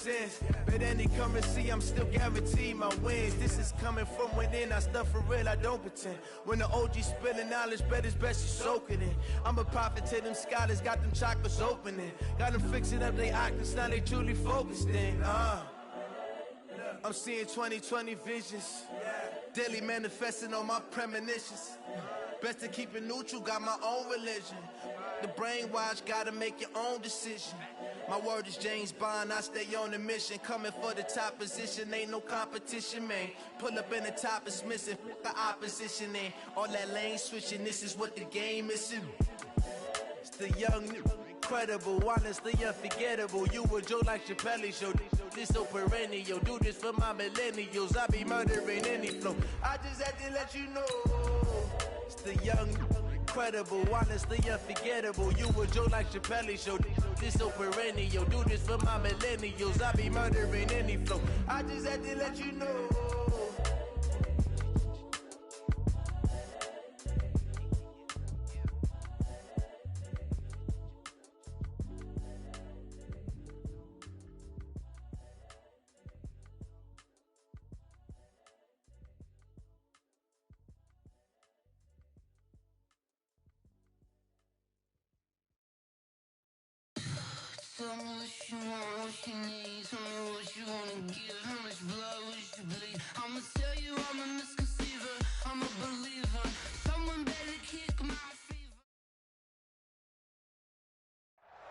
sense. Bet any currency, I'm still guaranteed my wins. This is coming from within, I stuff for real, I don't pretend. When the OG spilling knowledge, bet it's best you soak it in. I'm a prophet to them scholars, got them chakras opening. Got them fixing up they octaves, now they truly focused in. I'm seeing 2020 visions. Daily manifesting on my premonitions. Best to keep it neutral, got my own religion. The brainwash, gotta make your own decision. My word is James Bond, I stay on a mission. Coming for the top position, ain't no competition, man. Pull up in the top is missing, the opposition ain't. All that lane switching, this is what the game is. It's the young, incredible, honestly unforgettable. You a Joe like Chappelle show. This so perennial, do this for my millennials. I be murdering any flow. I just had to let you know. It's the young, incredible, honestly unforgettable. You a Joe like Chappelle show. This so perennial, do this for my millennials. I be murdering any flow. I just had to let you know. Tell me what you want, what you need. Tell me what you wanna give. How much blood would you bleed? I'ma tell you I'm a misconceiver. I'm a believer. Someone better kick my fever.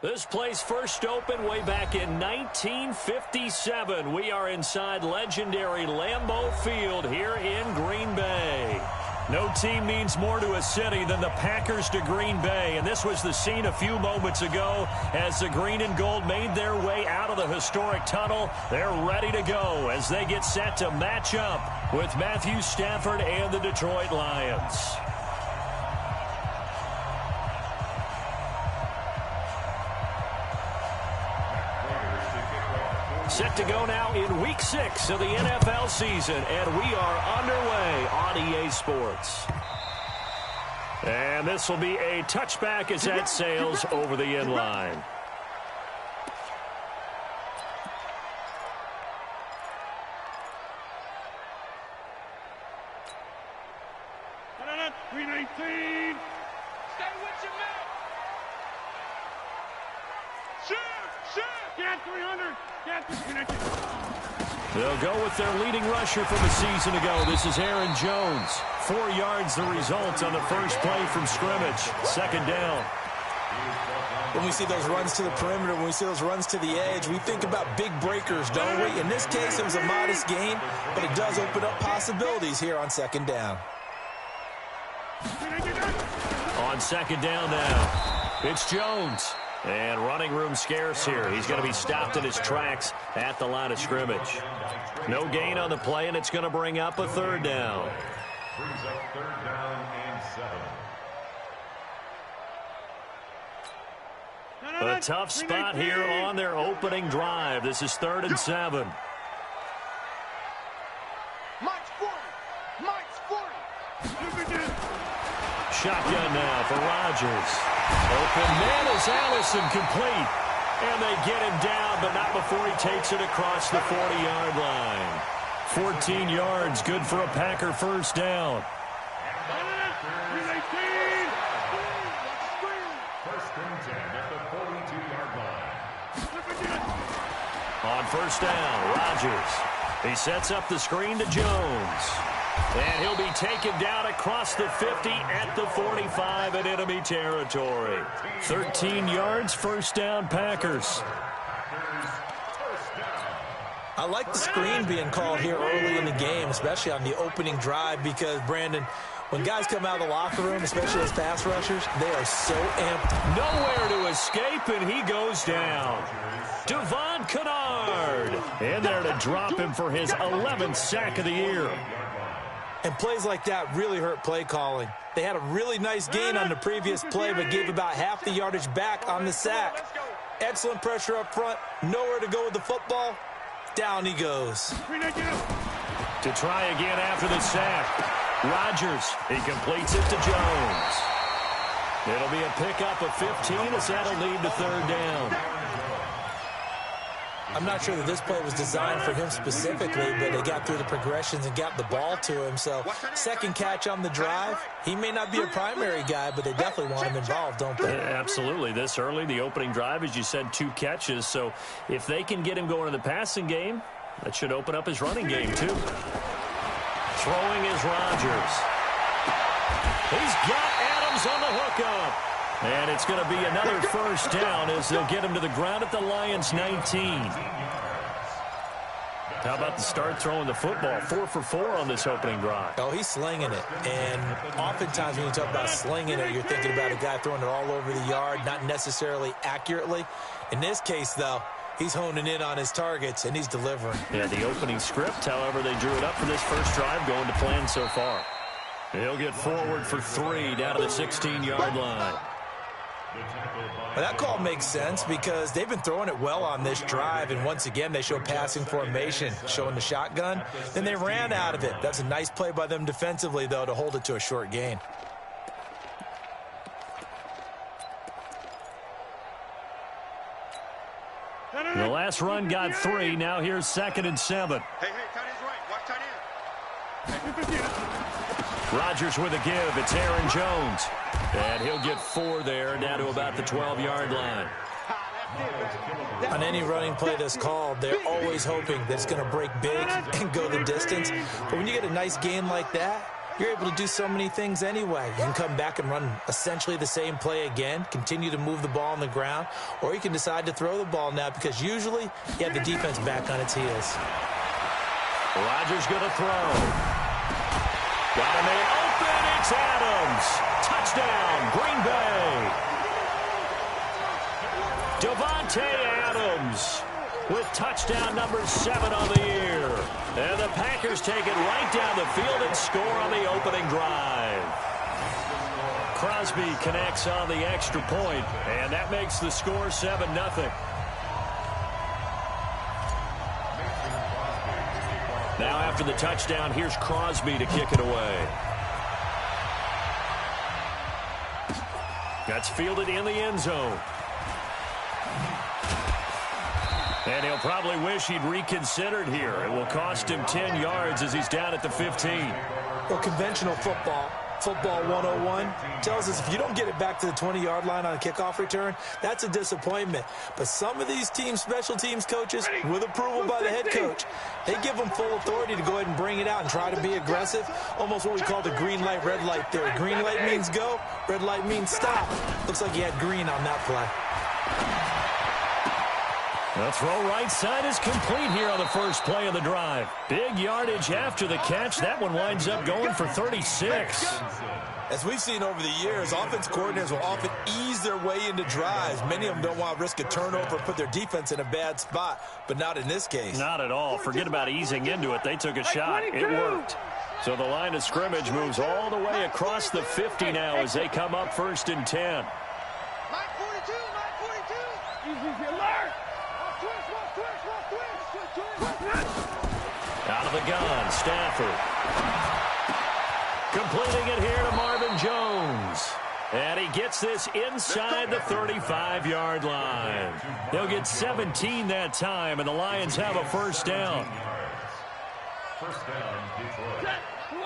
This place first opened way back in 1957. We are inside legendary Lambeau Field here in Green Bay. No team means more to a city than the Packers to Green Bay, and this was the scene a few moments ago as the green and gold made their way out of the historic tunnel. They're ready to go as they get set to match up with Matthew Stafford and the Detroit Lions. Set to go now in Week 6 of the NFL season, and we are underway on EA Sports. And this will be a touchback as that sails over the end line. They'll go with their leading rusher from a season ago. This is Aaron Jones. 4 yards the result on the first play from scrimmage. Second down. When we see those runs to the perimeter, when we see those runs to the edge, we think about big breakers, don't we? In this case, it was a modest gain, but it does open up possibilities here on second down. On second down now, it's Jones. And running room scarce here. He's going to be stopped in his tracks at the line of scrimmage. No gain on the play, and it's going to bring up a third down. Brings up third down and 7. A tough spot here on their opening drive. This is 3rd and 7. Shotgun now for Rodgers. Open man is Allison, complete. And they get him down, but not before he takes it across the 40-yard line. 14 yards, good for a Packer first down. First and 10 at the 42-yard line. On first down, Rodgers. He sets up the screen to Jones. And he'll be taken down across the 50 at the 45 in enemy territory. 13 yards, first down, Packers. I like the screen being called here early in the game, especially on the opening drive, because, Brandon, when guys come out of the locker room, especially as pass rushers, they are so amped. Nowhere to escape, and he goes down. Devon Kennard in there to drop him for his 11th sack of the year. And plays like that really hurt play calling. They had a really nice gain on the previous play, but gave about half the yardage back on the sack. Excellent pressure up front. Nowhere to go with the football. Down he goes. To try again after the sack. Rodgers, he completes it to Jones. It'll be a pickup of 15 as that'll lead to third down. I'm not sure that this play was designed for him specifically, but they got through the progressions and got the ball to him. So second catch on the drive. He may not be a primary guy, but they definitely want him involved, don't they? Absolutely. This early, the opening drive, as you said, 2 catches. So if they can get him going in the passing game, that should open up his running game, too. Throwing is Rodgers. He's got Adams on the hookup. And it's going to be another first down as they'll get him to the ground at the Lions' 19. How about the start throwing the football? 4 for 4 on this opening drive. Oh, he's slinging it. And oftentimes when you talk about slinging it, you're thinking about a guy throwing it all over the yard, not necessarily accurately. In this case, though, he's honing in on his targets, and he's delivering. Yeah, the opening script, however, they drew it up for this first drive, going to plan so far. He'll get forward for 3 down to the 16-yard line. Well, that call makes sense because they've been throwing it well on this drive, and once again, they show passing formation, showing the shotgun. Then they ran out of it. That's a nice play by them defensively, though, to hold it to a short gain. The last run got 3. Now here's 2nd and 7. Hey, tight end's right. Watch tight end. Rodgers with a give. It's Aaron Jones. And he'll get 4 there, down to about the 12-yard line. On any running play that's called, they're always hoping that it's going to break big and go the distance. But when you get a nice gain like that, you're able to do so many things anyway. You can come back and run essentially the same play again, continue to move the ball on the ground, or you can decide to throw the ball now because usually you have the defense back on its heels. Rodgers going to throw. Got a man open. It's Adams. Touchdown, Green Bay. Davante Adams with touchdown number 7 on the year. And the Packers take it right down the field and score on the opening drive. Crosby connects on the extra point, and that makes the score 7-0. Now after the touchdown, here's Crosby to kick it away. That's fielded in the end zone. And he'll probably wish he'd reconsidered here. It will cost him 10 yards as he's down at the 15. Well, conventional football 101, tells us if you don't get it back to the 20-yard line on a kickoff return, that's a disappointment. But some of these special teams coaches, with approval by the head coach, they give them full authority to go ahead and bring it out and try to be aggressive, almost what we call the green light, red light theory. Green light means go, red light means stop. Looks like he had green on that play. The throw right side is complete here on the first play of the drive. Big yardage after the catch. That one winds up going for 36. As we've seen over the years, offense coordinators will often ease their way into drives. Many of them don't want to risk a turnover or put their defense in a bad spot, but not in this case. Not at all. Forget about easing into it. They took a shot. It worked. So the line of scrimmage moves all the way across the 50 now as they come up 1st and 10. Out of the gun, Stafford. Completing it here to Marvin Jones. And he gets this inside the 35-yard line. They'll get 17 that time, and the Lions have a first down. First down, Detroit.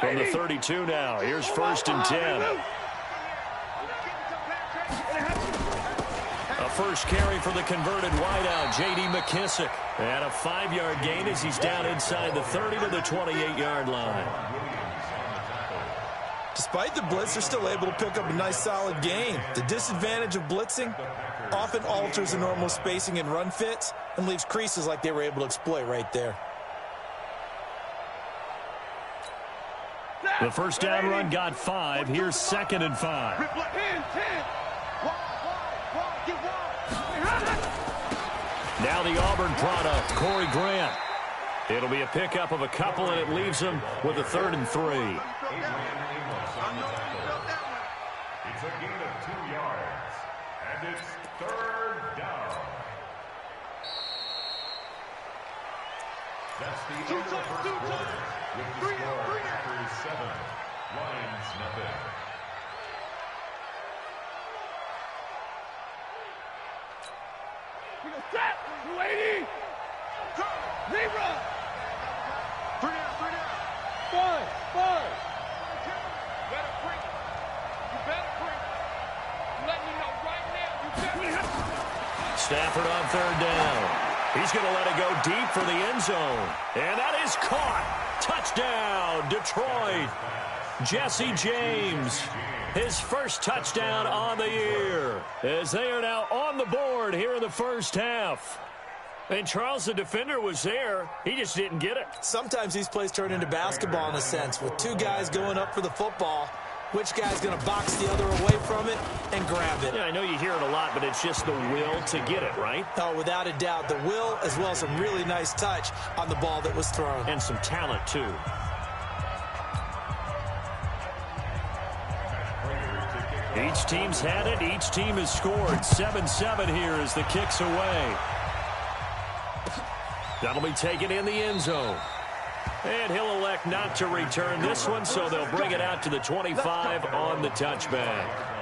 From the 32 now, here's 1st and 10. A first carry for the converted wideout, J.D. McKissick. And a 5-yard gain as he's down inside the 30 to the 28-yard line. Despite the blitz, they're still able to pick up a nice solid gain. The disadvantage of blitzing often alters the normal spacing and run fits and leaves creases like they were able to exploit right there. The first down run got 5. Here's 2nd and 5. Now the Auburn product, Corey Grant. It'll be a pickup of a couple, and it leaves them with a 3rd and 3. It's a gain of 2 yards, and it's 3rd down. That's the end of the first quarter, with the score Packers 7, Lions nothing. Rerun. 3 down, 3 down. 5. You better bring it. You better bring it. I'm letting you know right now. You better. Stafford on third down. He's going to let it go deep for the end zone. And that is caught. Touchdown, Detroit. Jesse James, his first touchdown on the year, as they are now on the board here in the first half. And Charles, the defender, was there. He just didn't get it. Sometimes these plays turn into basketball in a sense, with two guys going up for the football. Which guy's going to box the other away from it and grab it? Yeah, I know you hear it a lot, but it's just the will to get it, right? Oh, without a doubt. The will, as well as some really nice touch on the ball that was thrown. And some talent, too. Each team's had it. Each team has scored. 7-7 here as the kick's away. That'll be taken in the end zone. And he'll elect not to return this one, so they'll bring it out to the 25 on the touchback.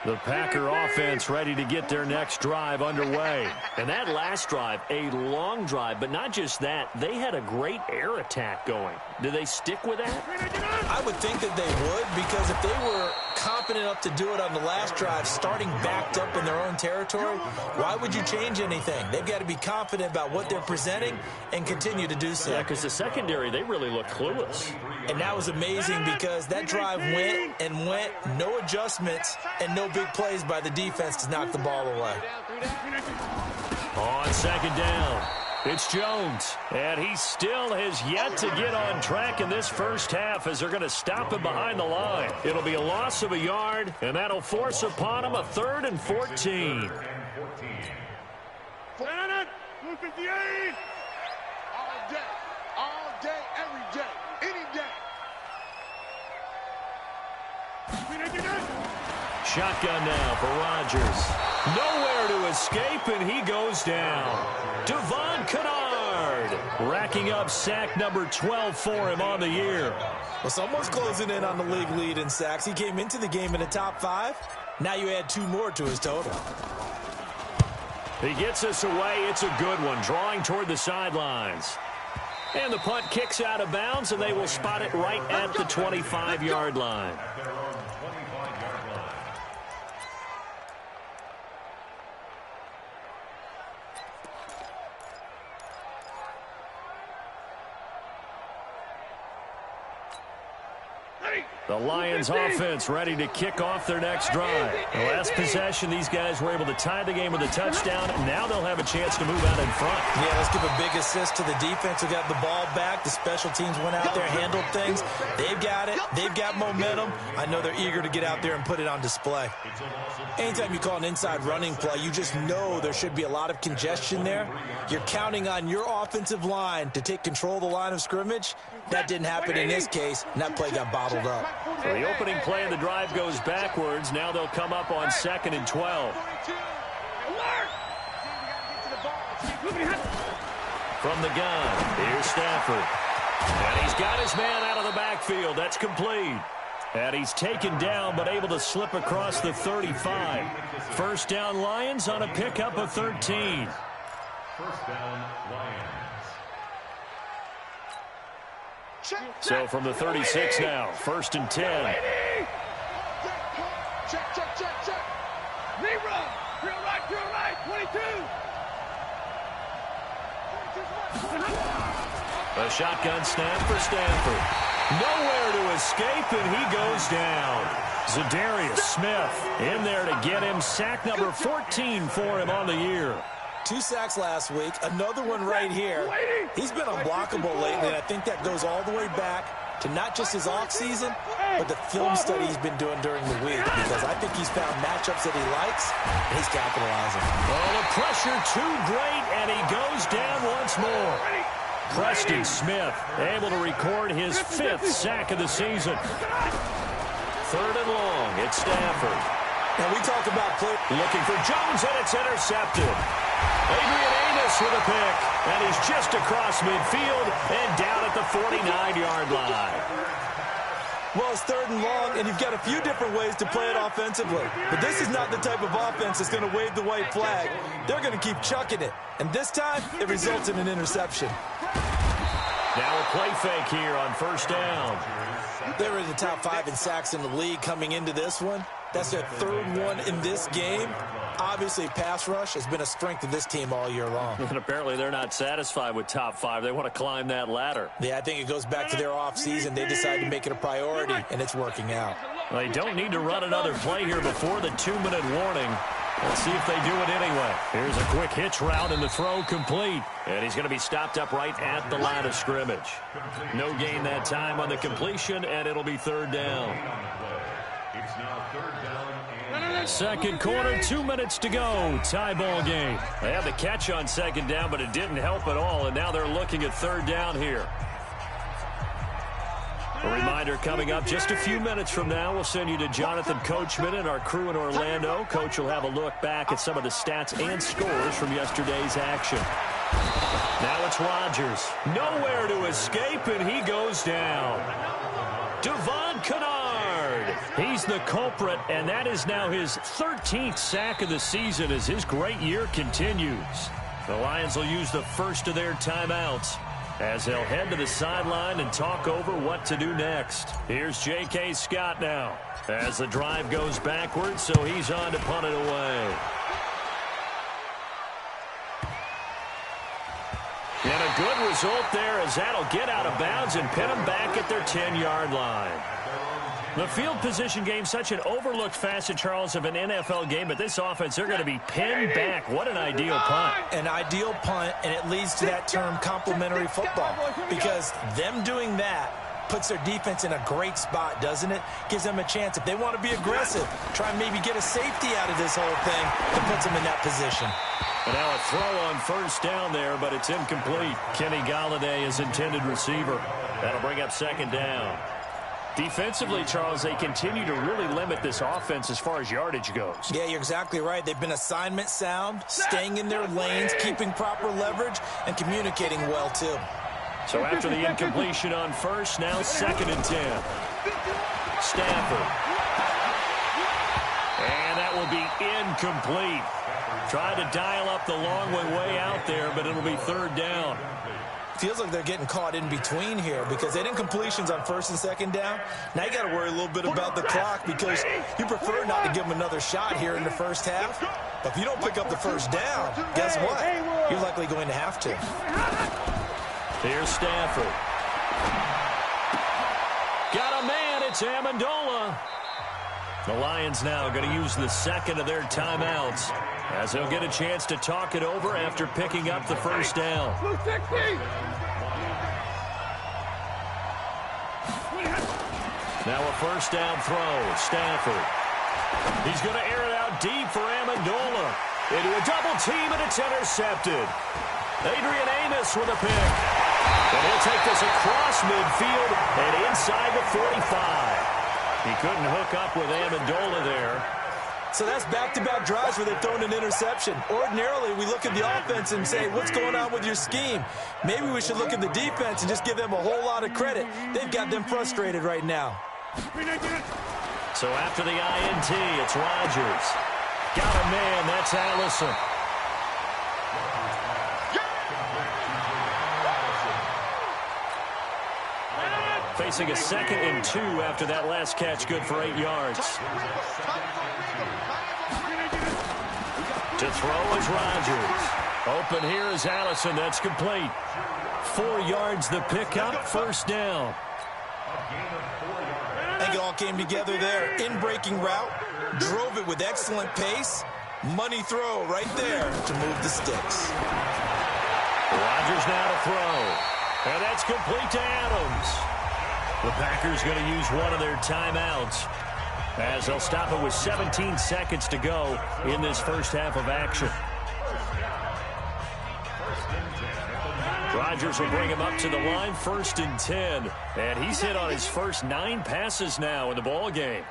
The Packer offense ready to get their next drive underway. And that last drive, a long drive, but not just that. They had a great air attack going. Do they stick with that? I would think that they would, because if they were confident enough to do it on the last drive, starting backed up in their own territory, why would you change anything? They've got to be confident about what they're presenting and continue to do so. Yeah, because the secondary, they really look clueless. And that was amazing because that drive went and went, no adjustments, and no big plays by the defense to knock the ball away. On second down, it's Jones. And he still has yet to get on track in this first half as they're going to stop him behind the line. It'll be a loss of a yard, and that'll force upon him a 3rd and 14. 258. All day, every day, any day. Shotgun now for Rodgers. Nowhere to escape, and he goes down. Devon Kennard racking up sack number 12 for him on the year. Well, someone's closing in on the league lead in sacks. He came into the game in the top 5. Now you add 2 more to his total. He gets us away. It's a good one, drawing toward the sidelines. And the punt kicks out of bounds, and they will spot it right at the 25-yard line. The Lions offense ready to kick off their next drive. The last possession, these guys were able to tie the game with a touchdown. Now they'll have a chance to move out in front. Yeah, let's give a big assist to the defense who got the ball back. The special teams went out there, handled things. They've got it. They've got momentum. I know they're eager to get out there and put it on display. Anytime you call an inside running play, you just know there should be a lot of congestion there. You're counting on your offensive line to take control of the line of scrimmage. That didn't happen in this case, and that play got bottled up. So the opening play of the drive goes backwards. Now they'll come up on 2nd and 12. From the gun, here's Stafford. And he's got his man out of the backfield. That's complete. And he's taken down, but able to slip across the 35. First down, Lions on a pickup of 13. First down, Lions. So from the 36 now, 1st and 10. Check. Rerun. Drill right, 22. A shotgun snap for Stanford. Nowhere to escape, and he goes down. Zadarius Smith in there to get him sack number 14 for him on the year. 2 sacks last week, another one right here. He's been unblockable lately, and I think that goes all the way back to not just his offseason, but the film study he's been doing during the week, because I think he's found matchups that he likes, and he's capitalizing. Oh, the pressure too great, and he goes down once more. Preston Smith able to record his 5th sack of the season. 3rd and long, it's Stafford. Now we talk about play. Looking for Jones, and it's intercepted. Adrian Amos with a pick, and he's just across midfield and down at the 49-yard line. Well, it's 3rd and long, and you've got a few different ways to play it offensively. But this is not the type of offense that's going to wave the white flag. They're going to keep chucking it. And this time, it results in an interception. Now a play fake here on 1st down. They were in the top 5 in sacks in the league coming into this one. That's their 3rd one in this game. Obviously, pass rush has been a strength of this team all year long. And apparently they're not satisfied with top 5. They want to climb that ladder. Yeah, I think it goes back to their offseason. They decided to make it a priority, and it's working out. Well, they don't need to run another play here before the 2-minute warning. Let's see if they do it anyway. Here's a quick hitch route, and the throw complete. And he's going to be stopped up right at the line of scrimmage. No gain that time on the completion, and it'll be 3rd down. It's now 3rd down. 2nd quarter, 2 minutes to go. Tie ball game. They had the catch on 2nd down, but it didn't help at all, and now they're looking at 3rd down here. A reminder coming up just a few minutes from now, we'll send you to Jonathan Coachman and our crew in Orlando. Coach will have a look back at some of the stats and scores from yesterday's action. Now it's Rodgers. Nowhere to escape, and he goes down. Devon Kennard. He's the culprit, and that is now his 13th sack of the season as his great year continues. The Lions will use the first of their timeouts as they'll head to the sideline and talk over what to do next. Here's J.K. Scott now as the drive goes backwards, so he's on to punt it away. And a good result there as that'll get out of bounds and pin them back at their 10-yard line. The field position game, such an overlooked facet, Charles, of an NFL game, but this offense, they're going to be pinned back. What an ideal punt. An ideal punt, and it leads to that term complementary football, because them doing that puts their defense in a great spot, doesn't it? Gives them a chance. If they want to be aggressive, try and maybe get a safety out of this whole thing, it puts them in that position. And now a throw on 1st down there, but it's incomplete. Kenny Golladay is intended receiver. That'll bring up 2nd down. Defensively, Charles, they continue to really limit this offense as far as yardage goes. Yeah, you're exactly right. They've been assignment sound, staying in their lanes, keeping proper leverage, and communicating well, too. So after the incompletion on 1st, now 2nd and 10. Stafford. And that will be incomplete. Tried to dial up the long way out there, but it'll be 3rd down. Feels like they're getting caught in between here because they did incompletions on 1st and 2nd down. Now you got to worry a little bit about the clock because you prefer not to give them another shot here in the 1st half. But if you don't pick up the 1st down, guess what? You're likely going to have to. Here's Stafford. Got a man. It's Amendola. The Lions now going to use the 2nd of their timeouts as they'll get a chance to talk it over after picking up the 1st down. Now a 1st down throw. Stafford. He's going to air it out deep for Amendola. Into a double team, and it's intercepted. Adrian Amos with a pick. And he'll take this across midfield and inside the 45. He couldn't hook up with Amendola there. So that's back-to-back drives where they've thrown an interception. Ordinarily, we look at the offense and say, what's going on with your scheme? Maybe we should look at the defense and just give them a whole lot of credit. They've got them frustrated right now. So after the INT, it's Rodgers. Got a man, that's Allison. Facing a 2nd and 2 after that last catch, good for 8 yards. To throw is Rodgers. Open here is Allison. That's complete. 4 yards the pickup, 1st down. I think it all came together there. In-breaking route, drove it with excellent pace. Money throw right there to move the sticks. Rodgers now to throw. And that's complete to Adams. The Packers going to use one of their timeouts as they'll stop it with 17 seconds to go in this 1st half of action. Rodgers will bring him up to the line, 1st and 10. And he's hit on his first 9 passes now in the ball game.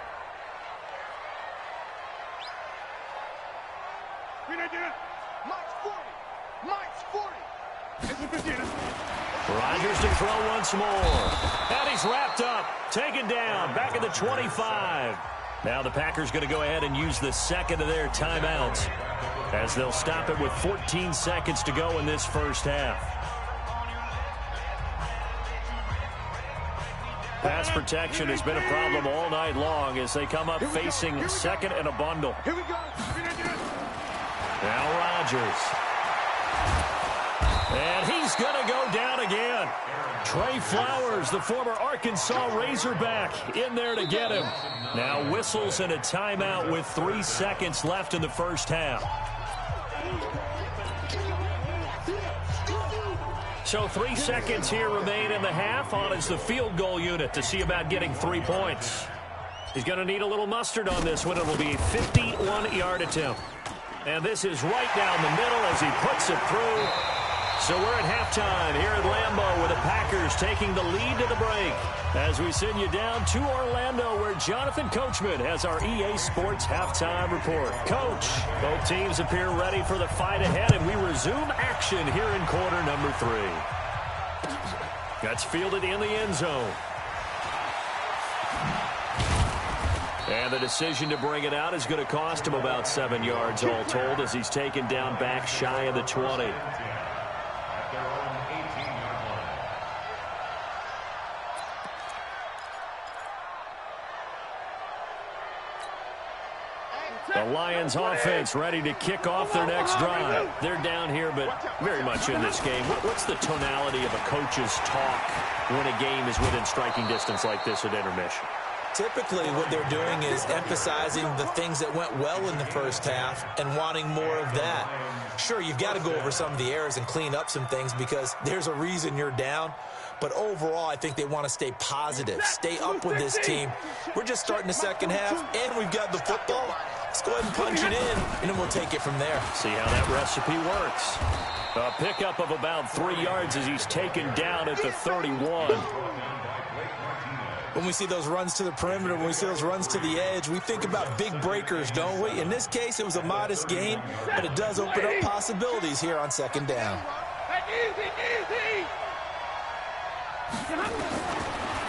Rodgers to throw once more. And he's wrapped up. Taken down. Back at the 25. Now the Packers going to go ahead and use the second of their timeouts as they'll stop it with 14 seconds to go in this first half. Pass protection has been a problem all night long as they come up facing second and a bundle. Here we go. Now Rodgers. And he's going to go down again. Trey Flowers, the former Arkansas Razorback, in there to get him. Now whistles and a timeout with 3 seconds left in the first half. So 3 seconds here remain in the half. On is the field goal unit to see about getting 3 points. He's going to need a little mustard on this one. It will be a 51-yard attempt. And this is right down the middle as he puts it through. So we're at halftime here at Lambeau with the Packers taking the lead to the break as we send you down to Orlando where Jonathan Coachman has our EA Sports halftime report. Coach, both teams appear ready for the fight ahead, and we resume action here in quarter number 3. That's fielded in the end zone. And the decision to bring it out is going to cost him about 7 yards all told as he's taken down back shy of the 20. The Lions offense ready to kick off their next drive. They're down here, but very much in this game. What's the tonality of a coach's talk when a game is within striking distance like this at intermission? Typically, what they're doing is emphasizing the things that went well in the first half and wanting more of that. Sure, you've got to go over some of the errors and clean up some things because there's a reason you're down. But overall, I think they want to stay positive, stay up with this team. We're just starting the second half, and we've got the football. Let's go ahead and punch it in, and then we'll take it from there. See how that recipe works. A pickup of about 3 yards as he's taken down at the 31. When we see those runs to the perimeter, when we see those runs to the edge, we think about big breakers, don't we? In this case, it was a modest gain, but it does open up possibilities here on second down. Easy.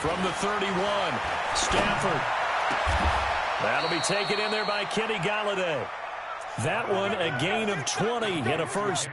From the 31, Stafford. That'll be taken in there by Kenny Galladay. That one, a gain of 20 in a first.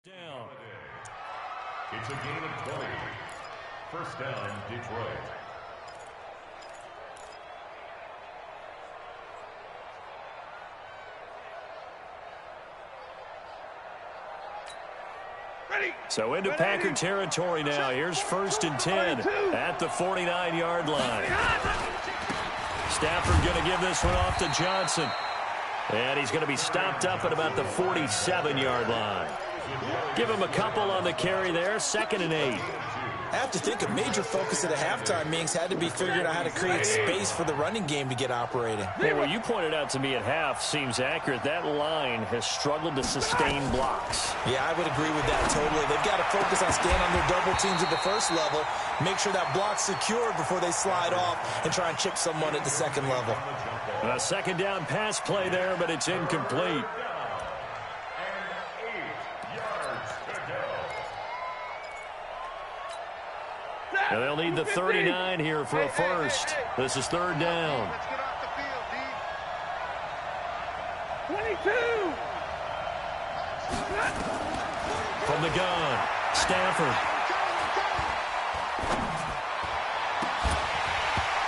Down. It's a gain of 20. First down, Detroit. So into Packer territory now. Here's 1st and 10 at the 49-yard line. Stafford going to give this one off to Johnson. And he's going to be stopped up at about the 47-yard line. Give him a couple on the carry there. 2nd and 8. I have to think a major focus of the halftime meetings had to be figuring out how to create space for the running game to get operating. Well, what you pointed out to me at half seems accurate. That line has struggled to sustain blocks. Yeah, I would agree with that totally. They've got to focus on staying on their double teams at the first level, make sure that block's secured before they slide off and try and chip someone at the second level. A second down pass play there, but it's incomplete. And they'll need the 39 here for a first. This is 3rd down. Let's get off the field, D. 22. From the gun, Stafford.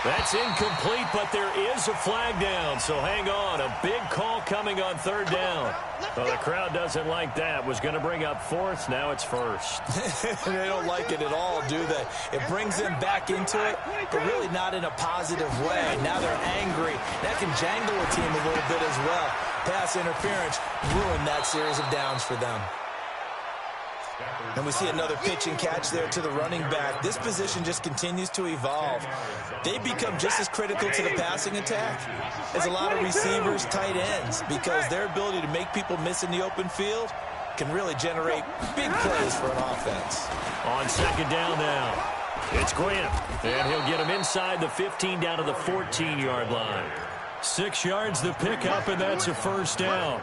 That's incomplete, but there is a flag down, so hang on. A big call coming on 3rd down. Well, the crowd doesn't like that. Was going to bring up 4th. Now it's 1st. They don't like it at all, do they? It brings them back into it, but really not in a positive way. Now they're angry. That can jangle a team a little bit as well. Pass interference ruined that series of downs for them. And we see another pitch and catch there to the running back. This position just continues to evolve. They become just as critical to the passing attack as a lot of receivers, tight ends, because their ability to make people miss in the open field can really generate big plays for an offense. On second down now, it's Grant, and he'll get him inside the 15 down to the 14-yard line. 6 yards the pickup, and that's a first down.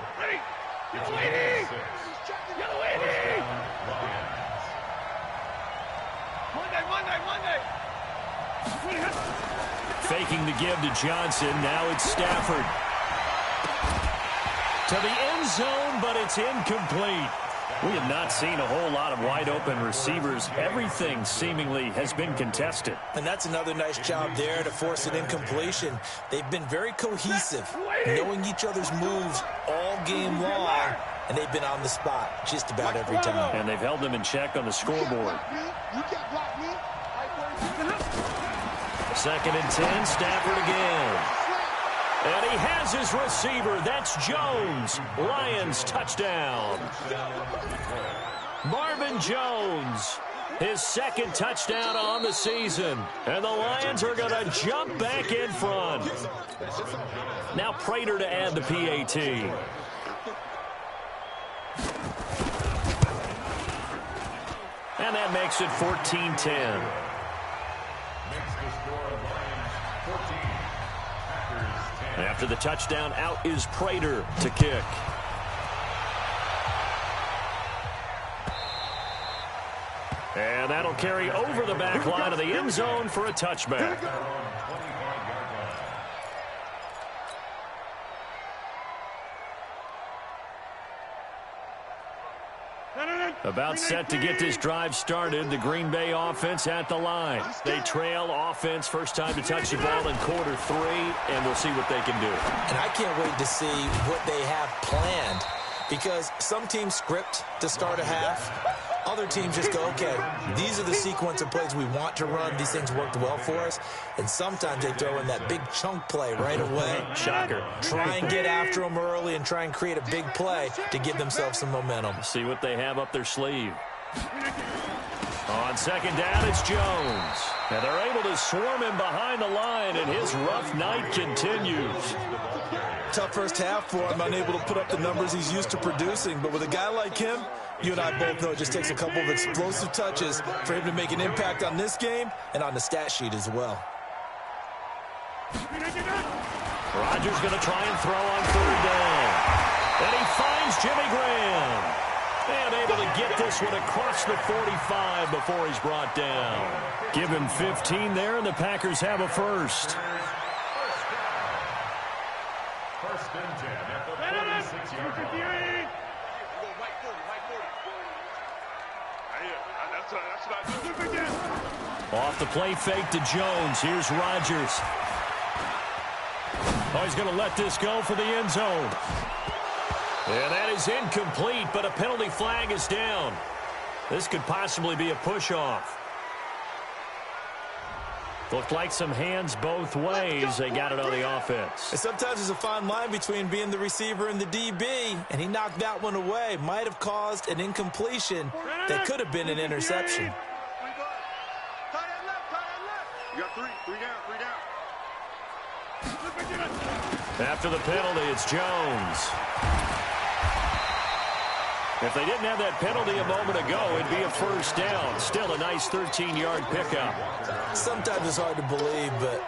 Faking the give to Johnson. Now it's Stafford. To the end zone, but it's incomplete. We have not seen a whole lot of wide-open receivers. Everything seemingly has been contested. And that's another nice job there to force an incompletion. They've been very cohesive, knowing each other's moves all game long, and they've been on the spot just about every time. And they've held them in check on the scoreboard. Second and 10, Stafford again. And he has his receiver. That's Jones. Lions touchdown. Marvin Jones, his second touchdown on the season. And the Lions are going to jump back in front. Now Prater to add the PAT. And that makes it 14-10. After the touchdown, out is Prater to kick. And that'll carry over the back line of the end zone for a touchback. About set to get this drive started. The Green Bay offense at the line. They trail offense, first time to touch the ball in quarter 3, and we'll see what they can do. And I can't wait to see what they have planned, because some teams script to start a half. Other teams just go, okay, these are the sequence of plays we want to run. These things worked well for us. And sometimes they throw in that big chunk play right away. Shocker. Try and get after them early and try and create a big play to give themselves some momentum. See what they have up their sleeve. On second down, it's Jones. And they're able to swarm him behind the line, and his rough night continues. Tough first half for him, unable to put up the numbers he's used to producing. But with a guy like him, you and I both know it just takes a couple of explosive touches for him to make an impact on this game and on the stat sheet as well. Rodgers going to try and throw on third down. And he finds Jimmy Graham. And able to get this one across the 45 before he's brought down. Give him 15 there, and the Packers have a first. First and 10 at the 46-yard line. Off the play fake to Jones. Here's Rodgers. Oh, he's going to let this go for the end zone. And that is incomplete, but a penalty flag is down. This could possibly be a push-off. Looked like some hands both ways. They got it on the offense. And sometimes there's a fine line between being the receiver and the DB, and he knocked that one away. Might have caused an incompletion that could have been an interception. You got three down. After the penalty, it's Jones. If they didn't have that penalty a moment ago, it'd be a first down. Still a nice 13-yard pickup. Sometimes it's hard to believe, but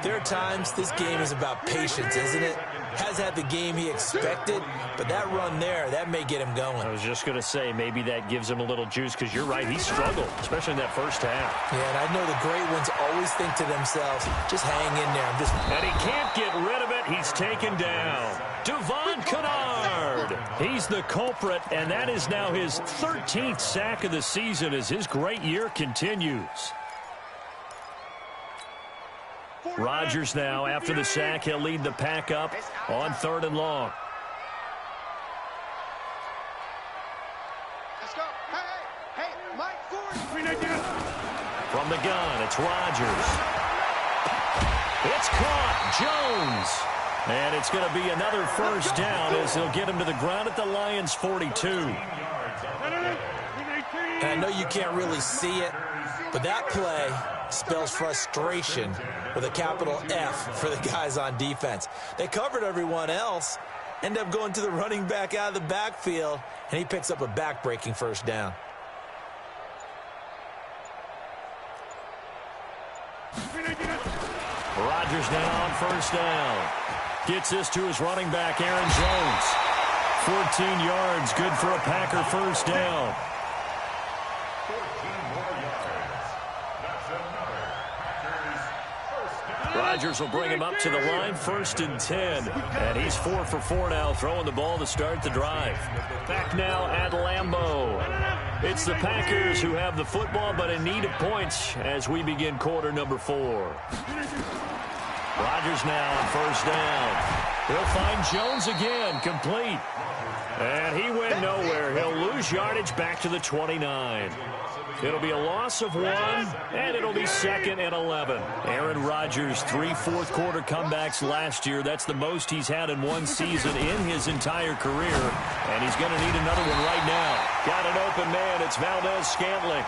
there are times this game is about patience, isn't it? Has had the game he expected, but that run there, that may get him going. I was just going to say, maybe that gives him a little juice, because you're right, he struggled, especially in that first half. Yeah, and I know the great ones always think to themselves, just hang in there. And he can't get rid of it. He's taken down. Devon Kennard. He's the culprit, and that is now his 13th sack of the season as his great year continues. Rodgers now, after the sack, he'll lead the pack up on 3rd and long. Let's go. Hey, Mike, forward. From the gun, it's Rodgers. It's caught. Jones. And it's going to be another first down as they'll get him to the ground at the Lions' 42. know you can't really see it, but that play spells frustration with a capital F for the guys on defense. They covered everyone else, end up going to the running back out of the backfield, and he picks up a back-breaking first down. Rodgers now on first down. Gets this to his running back, Aaron Jones. 14 yards, good for a Packer first down. 14 more yards. That's another Packers first down. Rodgers will bring him up to the line, 1st and 10. And he's 4 for 4 now, throwing the ball to start the drive. Back now at Lambeau. It's the Packers who have the football, but in need of points as we begin quarter number 4. Rodgers now on first down. He'll find Jones again, complete. And he went nowhere. He'll lose yardage back to the 29. It'll be a loss of 1, and it'll be 2nd and 11. Aaron Rodgers, 3 fourth-quarter comebacks last year. That's the most he's had in one season in his entire career, and he's going to need another one right now. Got an open man. It's Valdez-Scantling.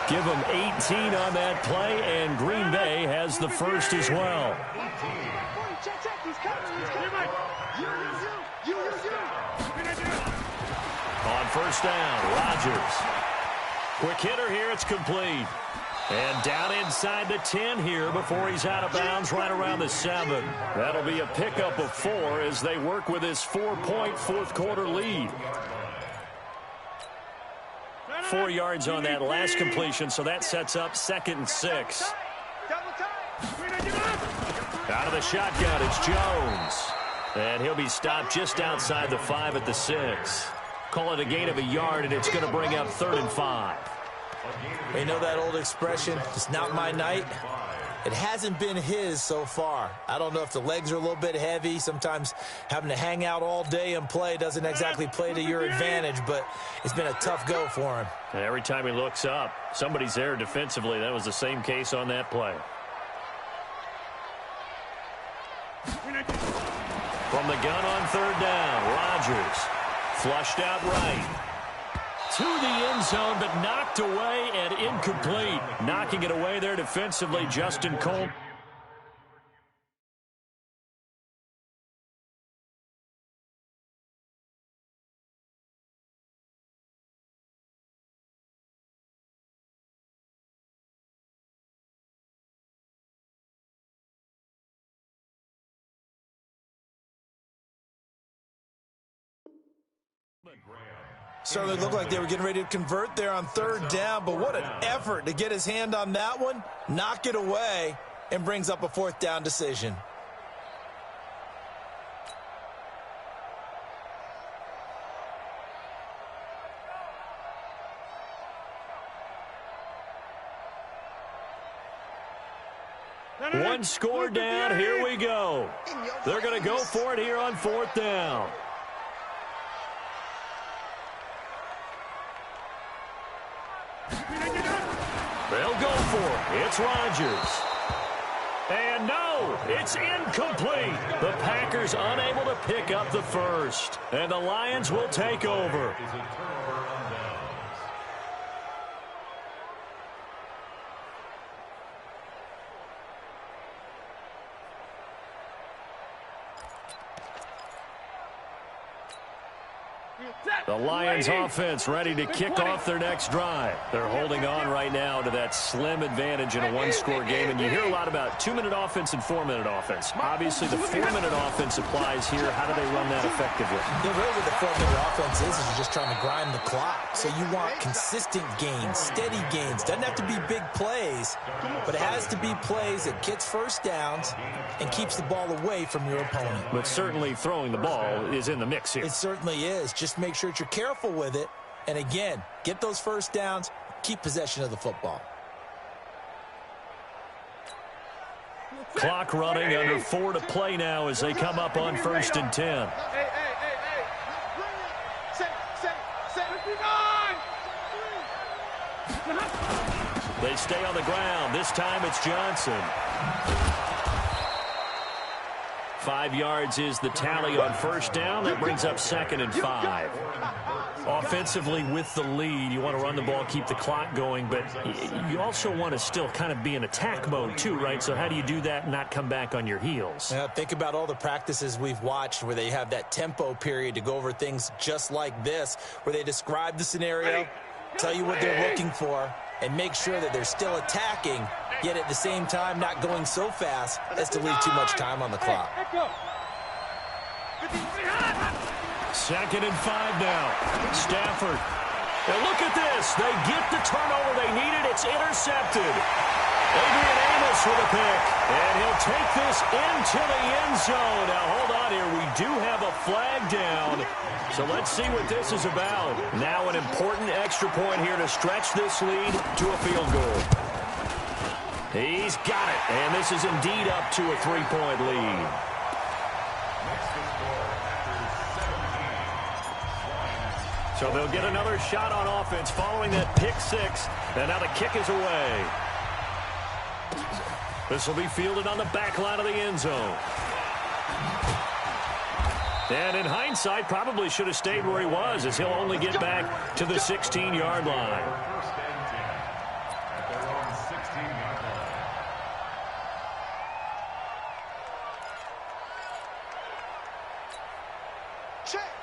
Give him 18 on that play, and Green Bay has the first as well. On first down, Rodgers. Quick hitter here, it's complete. And down inside the 10 here before he's out of bounds right around the 7. That'll be a pickup of 4 as they work with his 4-point fourth-quarter lead. 4 yards on that last completion, so that sets up 2nd and 6. Out of the shotgun, it's Jones. And he'll be stopped just outside the 5 at the 6. Call it a gain of a yard, and it's going to bring up 3rd and 5. You know that old expression, it's not my night? It hasn't been his so far. I don't know if the legs are a little bit heavy. Sometimes having to hang out all day and play doesn't exactly play to your advantage, but it's been a tough go for him. And every time he looks up, somebody's there defensively. That was the same case on that play. From the gun on 3rd down, Rodgers. Flushed out right. To the end zone, but knocked away and incomplete. Knocking it away there defensively, Justin Cole. Certainly looked like they were getting ready to convert there on 3rd down, but what an effort to get his hand on that one, knock it away, and brings up a 4th down decision. One score down, here we go. They're going to go for it here on 4th down. They'll go for it. It's Rodgers. And no, it's incomplete. The Packers unable to pick up the first. And the Lions will take over. The Lions offense ready to kick off their next drive. They're holding on right now to that slim advantage in a one-score game. And you hear a lot about 2-minute offense and 4-minute offense. Obviously, the 4-minute offense applies here. How do they run that effectively? Yeah, really what the 4-minute offense is you're just trying to grind the clock. So you want consistent gains, steady gains. Doesn't have to be big plays, but it has to be plays that gets first downs and keeps the ball away from your opponent. But certainly throwing the ball is in the mix here. It certainly is. Just make sure that you're careful with it. And again, get those first downs, keep possession of the football. Clock running, under 4 to play now as they come up on 1st and 10. They stay on the ground. This time it's Johnson. 5 yards is the tally on first down. That brings up 2nd and 5. Offensively with the lead, you want to run the ball, keep the clock going, but you also want to still kind of be in attack mode too, right? So how do you do that and not come back on your heels? Think about all the practices we've watched where they have that tempo period to go over things just like this, where they describe the scenario, tell you what they're looking for, and make sure that they're still attacking, yet at the same time not going so fast as to leave too much time on the clock. 2nd and 5 now. Stafford. And look at this. They get the turnover they needed. It's intercepted. Adrian Amos with a pick. And he'll take this into the end zone. Now, hold on here. We do have a flag down. So let's see what this is about. Now an important extra point here to stretch this lead to a field goal. He's got it. And this is indeed up to a 3-point lead. So they'll get another shot on offense following that pick 6. And now the kick is away. This will be fielded on the back line of the end zone. And in hindsight, probably should have stayed where he was, as he'll only get back to the 16-yard line.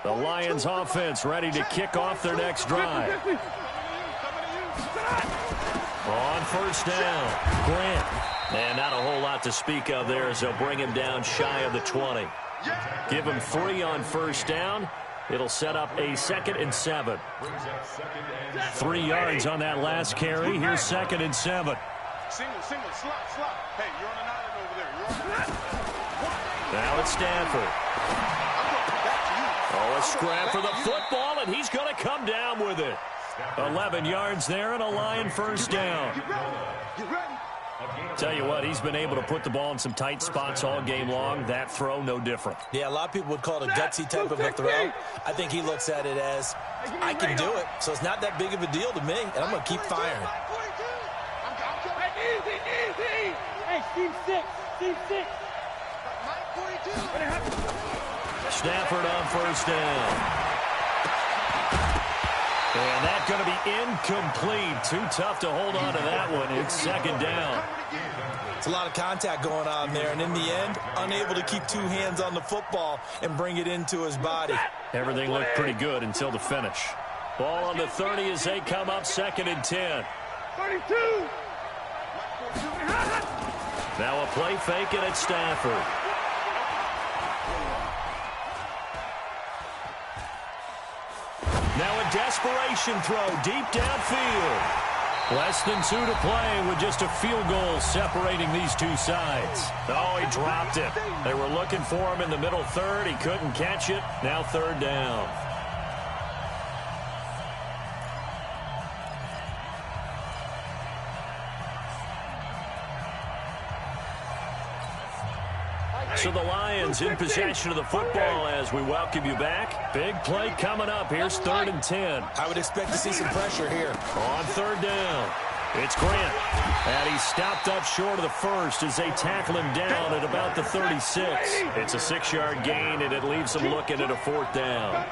The Lions offense ready to kick off their next drive. On first down, Grant. And not a whole lot to speak of there as they'll bring him down shy of the 20. Give him 3 on first down. It'll set up a 2nd and 7. 3 yards on that last carry. Here's 2nd and 7. Single, slot. Hey, you're on an island over there. You're on an island. Now it's Stafford. Oh, a scrap for the football, and he's going to come down with it. 11 yards there and a Lion first down. Tell you what, he's been able to put the ball in some tight spots all game long. That throw, no different. Yeah, a lot of people would call it a gutsy type of a throw. I think he looks at it as, I can do it, so it's not that big of a deal to me, and I'm going to keep firing. Easy. Hey, Team 6. Stafford on first down. And that's going to be incomplete. Too tough to hold on to that one. It's 2nd down. It's a lot of contact going on there, and in the end, unable to keep 2 hands on the football and bring it into his body. Everything looked pretty good until the finish. Ball on the 30 as they come up 2nd and 10. 32. Now a play fake, and it's Stafford. Now a desperation throw deep downfield. Less than 2 to play with just a field goal separating these two sides. Oh, he dropped it. They were looking for him in the middle third. He couldn't catch it. Now 3rd down. So the Lions in possession of the football as we welcome you back. Big play coming up. Here's 3rd and 10. I would expect to see some pressure here. On 3rd down, it's Grant. And he's stopped up short of the first as they tackle him down at about the 36. It's a 6-yard gain, and it leaves them looking at a 4th down.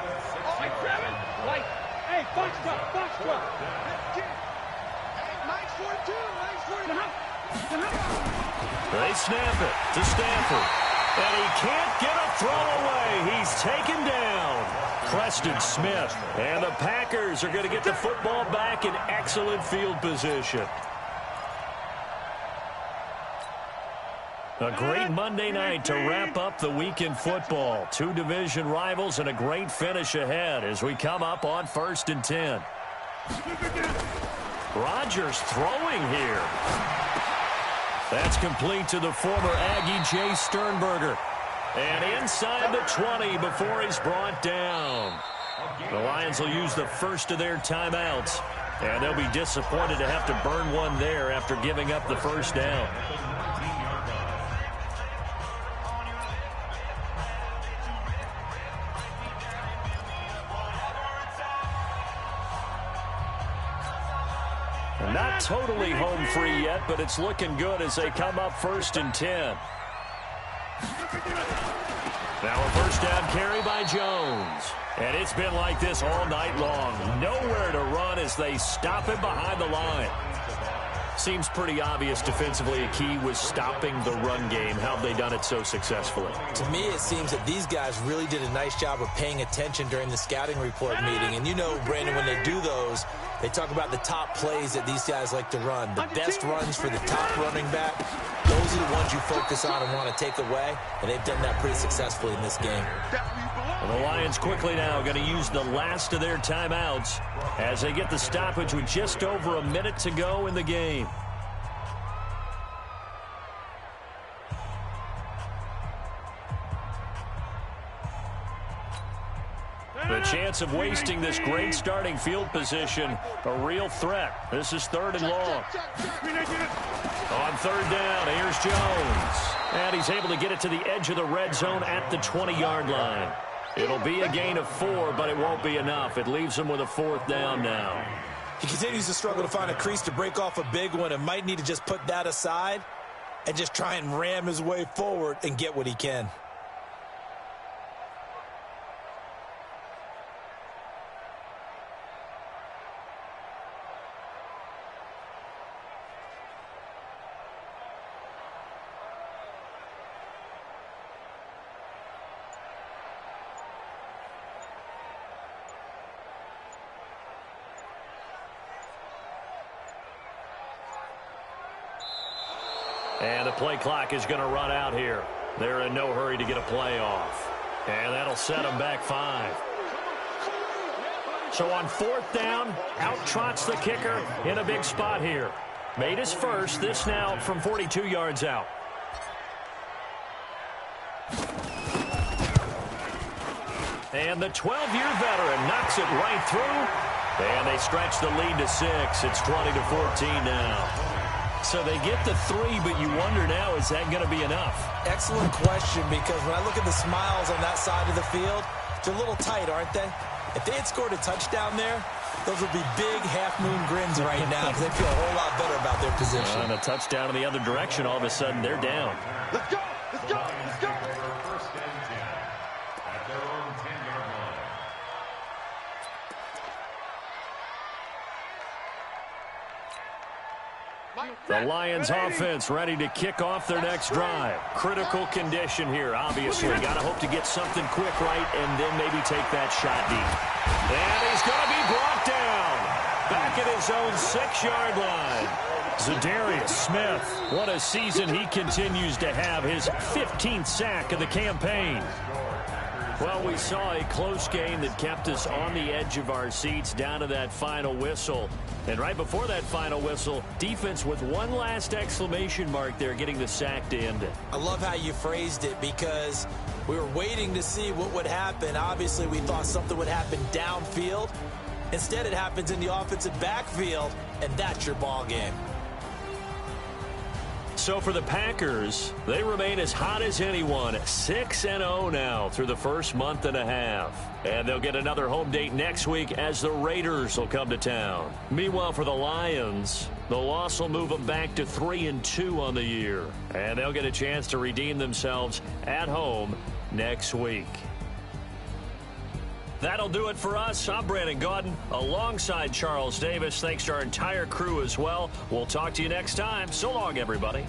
Hey, box drop. They snap it to Stafford. And he can't get a throw away. He's taken down. Preston Smith. And the Packers are going to get the football back in excellent field position. A great Monday night to wrap up the week in football. 2 division rivals and a great finish ahead as we come up on 1st and 10. Rodgers throwing here. That's complete to the former Aggie Jay Sternberger. And inside the 20 before he's brought down. The Lions will use the first of their timeouts. And they'll be disappointed to have to burn one there after giving up the first down. Not totally home free yet, but it's looking good as they come up 1st and 10. Now a first down carry by Jones. And it's been like this all night long. Nowhere to run as they stop him behind the line. Seems pretty obvious defensively a key was stopping the run game. How have they done it so successfully? To me, it seems that these guys really did a nice job of paying attention during the scouting report meeting. And you know, Brandon, when they do those, they talk about the top plays that these guys like to run. The best runs for the top running back, those are the ones you focus on and want to take away. And they've done that pretty successfully in this game. Well, the Lions quickly now going to use the last of their timeouts as they get the stoppage with just over a minute to go in the game. The chance of wasting this great starting field position, a real threat. This is 3rd and long. On 3rd down, here's Jones. And he's able to get it to the edge of the red zone at the 20-yard line. It'll be a gain of 4, but it won't be enough. It leaves him with a 4th down now. He continues to struggle to find a crease to break off a big one and might need to just put that aside and just try and ram his way forward and get what he can. And the play clock is going to run out here. They're in no hurry to get a play off. And that'll set them back 5. So on 4th down, out trots the kicker in a big spot here. Made his first. This now from 42 yards out. And the 12-year veteran knocks it right through. And they stretch the lead to 6. It's 20-14 now. So they get the 3, but you wonder now, is that going to be enough? Excellent question, because when I look at the smiles on that side of the field, they're a little tight, aren't they? If they had scored a touchdown there, those would be big half-moon grins right now because they feel a whole lot better about their position. And a touchdown in the other direction, all of a sudden they're down. Let's go! Let's go! Let's go! First and 10 at their own 10-yard line. The Lions offense ready to kick off their next drive. Critical condition here, obviously. Got to hope to get something quick right and then maybe take that shot deep. And he's going to be brought down. Back at his own 6-yard line. Zadarius Smith, what a season he continues to have. His 15th sack of the campaign. Well, we saw a close game that kept us on the edge of our seats down to that final whistle. And right before that final whistle, defense with one last exclamation mark there, getting the sack to end it. I love how you phrased it because we were waiting to see what would happen. Obviously, we thought something would happen downfield. Instead, it happens in the offensive backfield, and that's your ball game. So for the Packers, they remain as hot as anyone, 6-0 now through the first month and a half. And they'll get another home date next week as the Raiders will come to town. Meanwhile, for the Lions, the loss will move them back to 3-2 on the year. And they'll get a chance to redeem themselves at home next week. That'll do it for us. I'm Brandon Gaudin alongside Charles Davis. Thanks to our entire crew as well. We'll talk to you next time. So long, everybody.